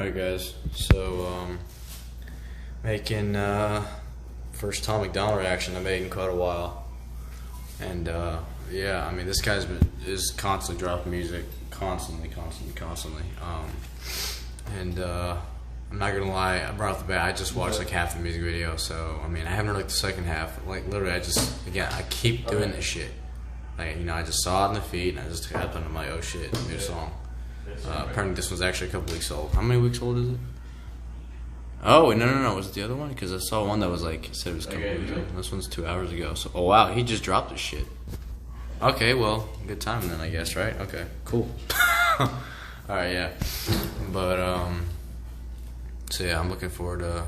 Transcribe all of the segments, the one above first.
Alright guys, so making first Tom Macdonald reaction I made in quite a while. And yeah, I mean this guy's is constantly dropping music, constantly. I'm not gonna lie, I brought off the bat, I just watched like half the music video, so I mean I haven't heard like the second half. Like literally I keep doing this shit. Like, you know, I just saw it in the feed and I just got up and I'm like, oh shit, new song. Apparently this one's actually a couple weeks old. How many weeks old is it? Oh, no. Was it the other one? Because I saw one that was like, said it was a couple weeks old. This one's 2 hours ago. So, oh wow, he just dropped this shit. Okay, well, good timing then, I guess, right? Okay, cool. Alright, yeah. But, so yeah, I'm looking forward to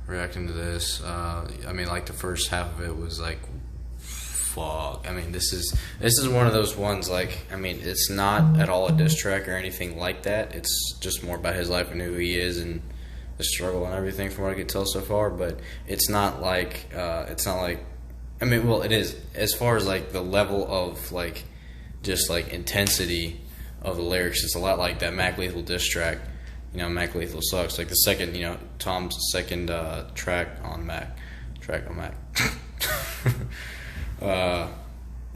reacting to this. I mean, like, the first half of it was like, fuck. I mean, this is one of those ones, like, I mean, it's not at all a diss track or anything like that. It's just more about his life and who he is and the struggle and everything from what I can tell so far. But it's not like, I mean, well, it is as far as like the level of like just like intensity of the lyrics. It's a lot like that Mac Lethal diss track. You know, Mac Lethal sucks. Like the second, you know, Tom's second track on Mac.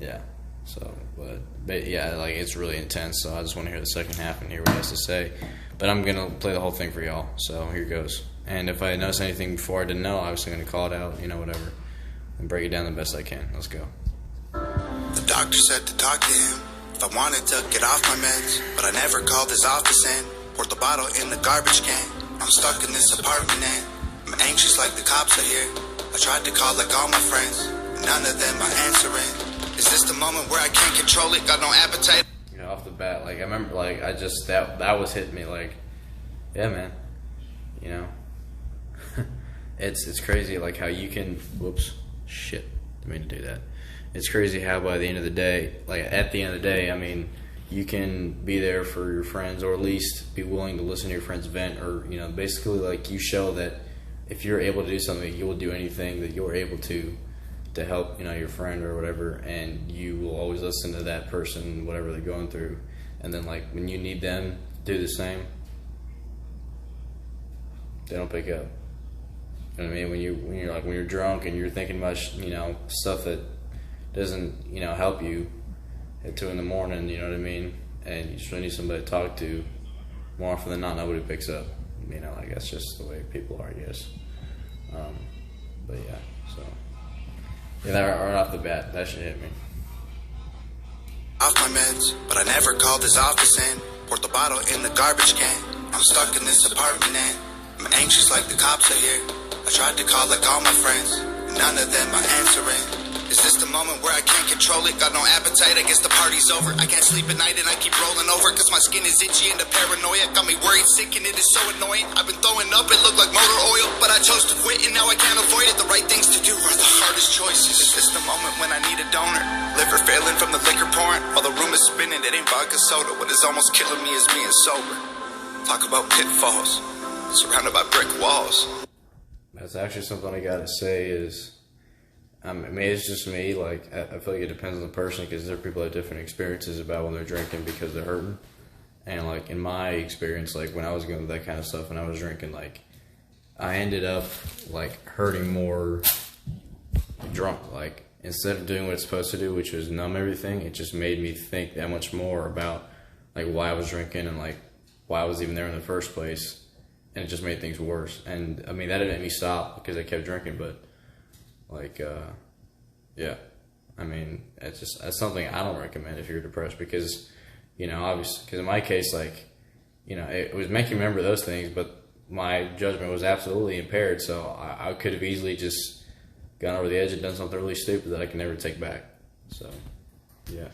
Yeah. So, but yeah, like it's really intense. So I just want to hear the second half and hear what he has to say. But I'm gonna play the whole thing for y'all. So here goes. And if I notice anything before I didn't know, obviously I'm gonna call it out. You know, whatever, and break it down the best I can. Let's go. The doctor said to talk to him if I wanted to get off my meds, but I never called his office in. Poured the bottle in the garbage can. I'm stuck in this apartment and I'm anxious like the cops are here. I tried to call like all my friends. None of them are answering. Is this the moment where I can't control it? Got no appetite. You know, off the bat, like I remember, like I just that was hitting me. Like, yeah, man. You know, it's crazy. Like how you can. Whoops, shit. Didn't mean to do that. It's crazy how by the end of the day, like at the end of the day, I mean, you can be there for your friends, or at least be willing to listen to your friends vent, or you know, basically like you show that if you're able to do something, you will do anything that you're able to help, you know, your friend or whatever, and you will always listen to that person, whatever they're going through. And then like when you need them to do the same, they don't pick up. You know what I mean? When you're drunk and you're thinking about, you know, stuff that doesn't, you know, help you at 2 in the morning, you know what I mean? And you just really need somebody to talk to. More often than not, nobody picks up. You know, like that's just the way people are, I guess. But yeah, so. Yeah, right off the bat, that should hit me. Off my meds, but I never called his office in. Poured the bottle in the garbage can. I'm stuck in this apartment and I'm anxious like the cops are here. I tried to call like all my friends. None of them are answering. Is this the moment where I can't control it? Got no appetite, I guess the party's over. I can't sleep at night and I keep rolling over, cause my skin is itchy and the paranoia got me worried, sick, and it is so annoying. I've been throwing up, it looked like motor oil, but I chose to quit and now I can't avoid it. The right things to do are the hardest choices. Is this the moment when I need a donor? Liver failing from the liquor pouring, while the room is spinning, it ain't vodka soda. What is almost killing me is being sober. Talk about pitfalls, surrounded by brick walls. That's actually something I gotta say is, I mean, it's just me. Like, I feel like it depends on the person, because there are people that have different experiences about when they're drinking because they're hurting. And like in my experience, like when I was going through that kind of stuff and I was drinking, like I ended up like hurting more drunk. Like instead of doing what it's supposed to do, which was numb everything, it just made me think that much more about like why I was drinking and like why I was even there in the first place. And it just made things worse. And I mean, that didn't make me stop because I kept drinking, but like, yeah, I mean, that's something I don't recommend if you're depressed, because, you know, obviously, because in my case, like, you know, it was making me remember those things, but my judgment was absolutely impaired, so I could have easily just gone over the edge and done something really stupid that I can never take back, so, yeah.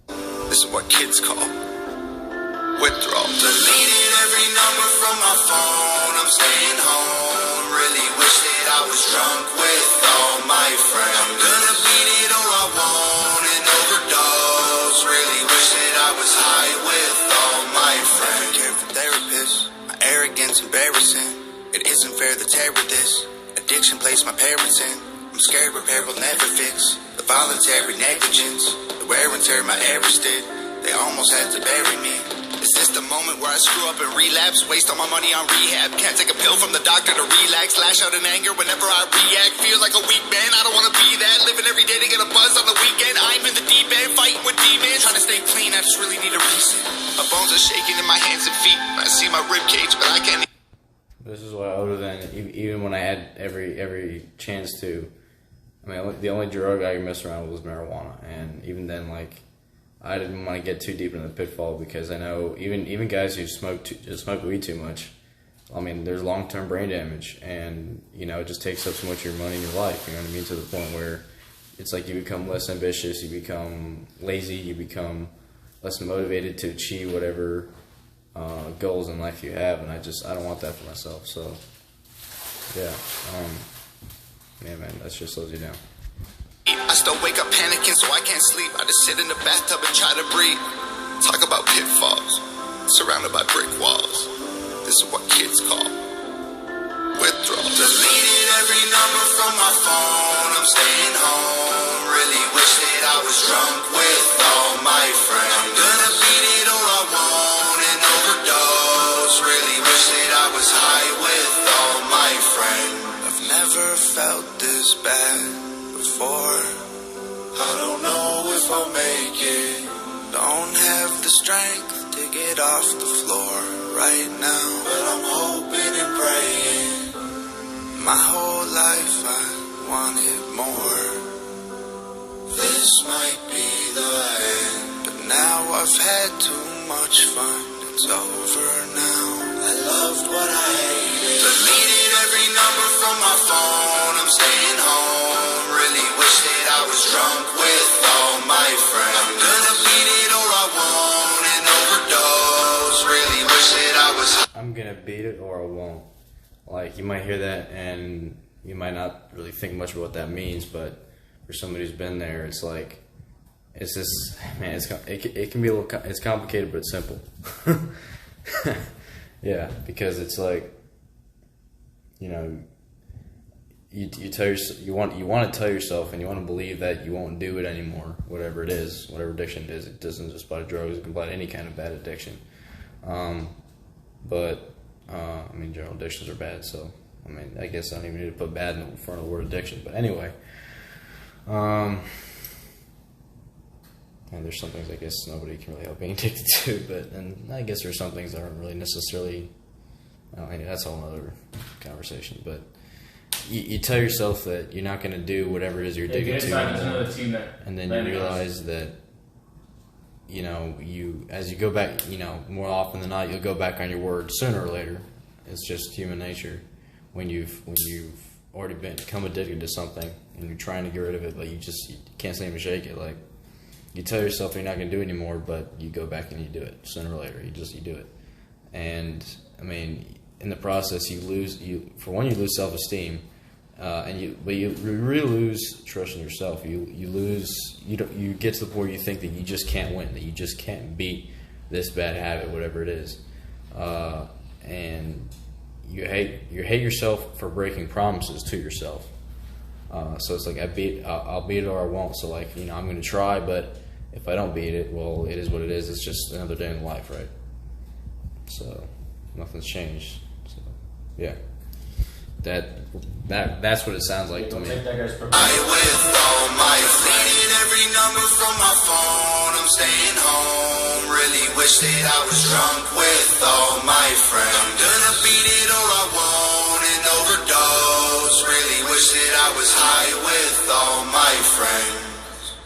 This is what kids call withdrawals. Deleted every number from my phone, I'm staying home, really wish that I was drunk with all my friends. I'm gonna beat it or I won't and overdose, really wish that I was high with all my friends. I care for therapists, my arrogance embarrassing. It isn't fair to tear with this. Addiction placed my parents in. I'm scared repair will never fix the voluntary negligence, the wear and tear my errors did. They almost had to bury me. Is this the moment? moment where I screw up and relapse. Waste all my money on rehab. Can't take a pill from the doctor to relax. Lash out in anger whenever I react. Feel like a weak man, I don't wanna be that. Living every day to get a buzz on the weekend. I'm in the deep end, fighting with demons. Trying to stay clean, I just really need a reason. My bones are shaking in my hands and feet. I see my rib cage, but I can't. This is why, other than even when I had every chance to, I mean, the only drug I could mess around with was marijuana, and even then, like, I didn't want to get too deep into the pitfall because I know even guys who smoke weed too much, I mean, there's long-term brain damage, and you know, it just takes up so much of your money in your life. You know what I mean? To the point where it's like you become less ambitious, you become lazy, you become less motivated to achieve whatever goals in life you have, and I don't want that for myself. So yeah, man, that just slows you down. I still wake up panicking, so I can't sleep. I just sit in the bathtub and try to breathe. Talk about pitfalls, surrounded by brick walls. This is what kids call withdrawals. Deleted every number from my phone. I'm staying home. Really wish that I was drunk with all my friends. I'm gonna beat it or I won't and overdose. Really wish that I was high with all my friends. I've never felt this bad before. I don't know if I'll make it. Don't have the strength to get off the floor right now, but I'm hoping and praying. My whole life I wanted more. This might be the end, but now I've had too much fun. It's over now. I loved what I hated. Deleted every number from my phone. I'm staying home. Really wish that I was drunk with all my friends. I'm gonna beat it or I won't and overdose. Really wish that I was. I'm gonna beat it or I won't. Like, you might hear that and you might not really think much about what that means, but for somebody who's been there, it's like, it's just, man, it can be a little, it's complicated, but it's simple. Yeah, because it's like, you know, you tell yourself, you want to tell yourself and you want to believe that you won't do it anymore, whatever it is, whatever addiction it is. It doesn't just apply to drugs, it can apply to any kind of bad addiction. But I mean, general addictions are bad, so I mean, I guess I don't even need to put bad in front of the word addiction. But anyway, and there's some things I guess nobody can really help being addicted to, but and I guess there's some things that aren't really necessarily. That's a whole other conversation, but you tell yourself that you're not going to do whatever it is you're addicted to anymore, and then you realize that, you know, as you go back, you know, more often than not, you'll go back on your word sooner or later. It's just human nature. When you've already become addicted to something and you're trying to get rid of it, but you can't seem to shake it. Like, you tell yourself you're not going to do it anymore, but you go back and you do it sooner or later. You do it, and I mean, in the process, you lose self-esteem, and you really lose trust in yourself. You get to the point where you think that you just can't win, that you just can't beat this bad habit, whatever it is, and you hate yourself for breaking promises to yourself. So it's like, I'll beat it or I won't. So, like, you know, I'm going to try, but if I don't beat it, well, it is what it is. It's just another day in life, right? So nothing's changed. So, yeah, that's what it sounds like to me. I with all my deleted every number from my phone. I'm staying home. Really wish that I was drunk with all my friends. I'm gonna beat it or I won't and overdose. Really wish that I was high with all my friends.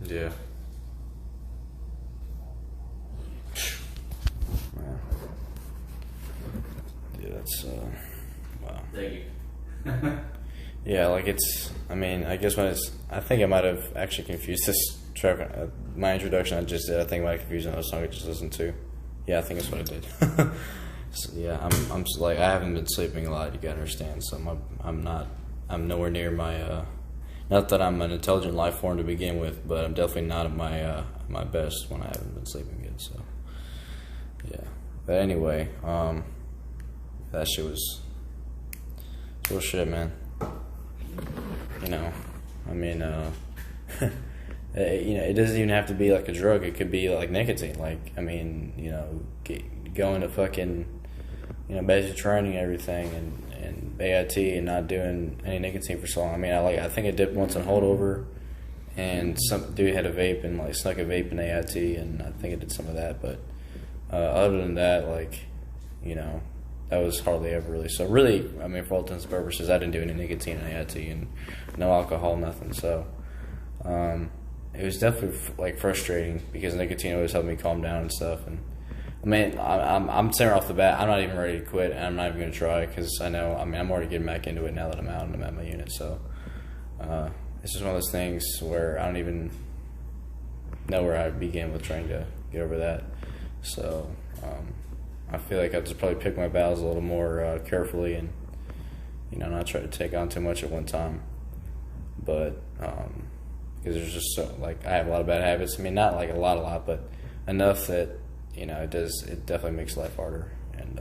Yeah. That's wow. Thank you. Yeah, like I mean, I guess I think I might have actually confused this track. My introduction I just did, I think I might have confused another song I just listened to. Yeah, I think that's what I did. So, yeah, I'm like, I haven't been sleeping a lot, you gotta understand, so I'm nowhere near my, not that I'm an intelligent life form to begin with, but I'm definitely not at my best when I haven't been sleeping good, so, yeah. But anyway, that shit was bullshit, man. You know, I mean, it doesn't even have to be like a drug. It could be like nicotine. Like, I mean, going to fucking, basic training and everything and AIT and not doing any nicotine for so long. I mean, I think I dipped once in holdover, and some dude had a vape and like snuck a vape in AIT, and I think I did some of that. But other than that, that was hardly ever really. So really, I mean, for all intents and purposes, I didn't do any nicotine in AIT and no alcohol, nothing. So it was definitely like frustrating because nicotine always helped me calm down and stuff. And I mean, I'm saying right off the bat, I'm not even ready to quit, and I'm not even going to try because I know. I mean, I'm already getting back into it now that I'm out and I'm at my unit. So it's just one of those things where I don't even know where I begin with trying to get over that. So I feel like I have to probably pick my battles a little more carefully and not try to take on too much at one time. But because there's just I have a lot of bad habits. I mean, not like a lot, but enough that it definitely makes life harder, and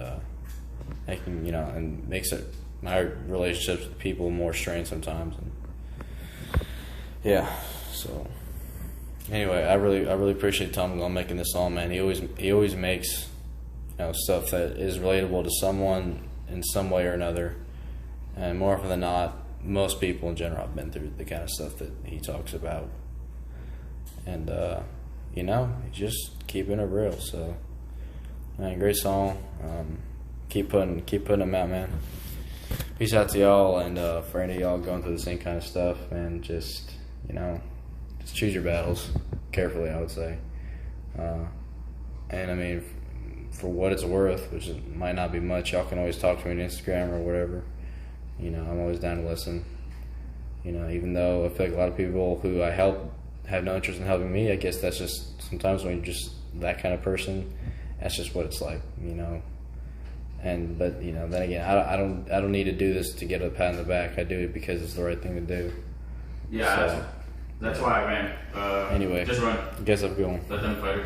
I can and makes it my relationships with people more strained sometimes. And yeah, so anyway, I really appreciate Tom on making this song, man. He always makes stuff that is relatable to someone in some way or another, and more often than not, most people in general have been through the kind of stuff that he talks about, and just keeping it real. So, man, great song. Keep putting them out, man. Peace out to y'all, and for any of y'all going through the same kind of stuff, man, just choose your battles carefully, I would say. And I mean, for what it's worth, which might not be much, y'all can always talk to me on Instagram or whatever. I'm always down to listen. Even though I feel like a lot of people who I help have no interest in helping me, I guess that's just sometimes when you're just that kind of person, that's just what it's like, And but then again, I don't need to do this to get a pat on the back. I do it because it's the right thing to do. Yeah, so, that's why I ran. Anyway, just run. I guess I'm going. Let them fight.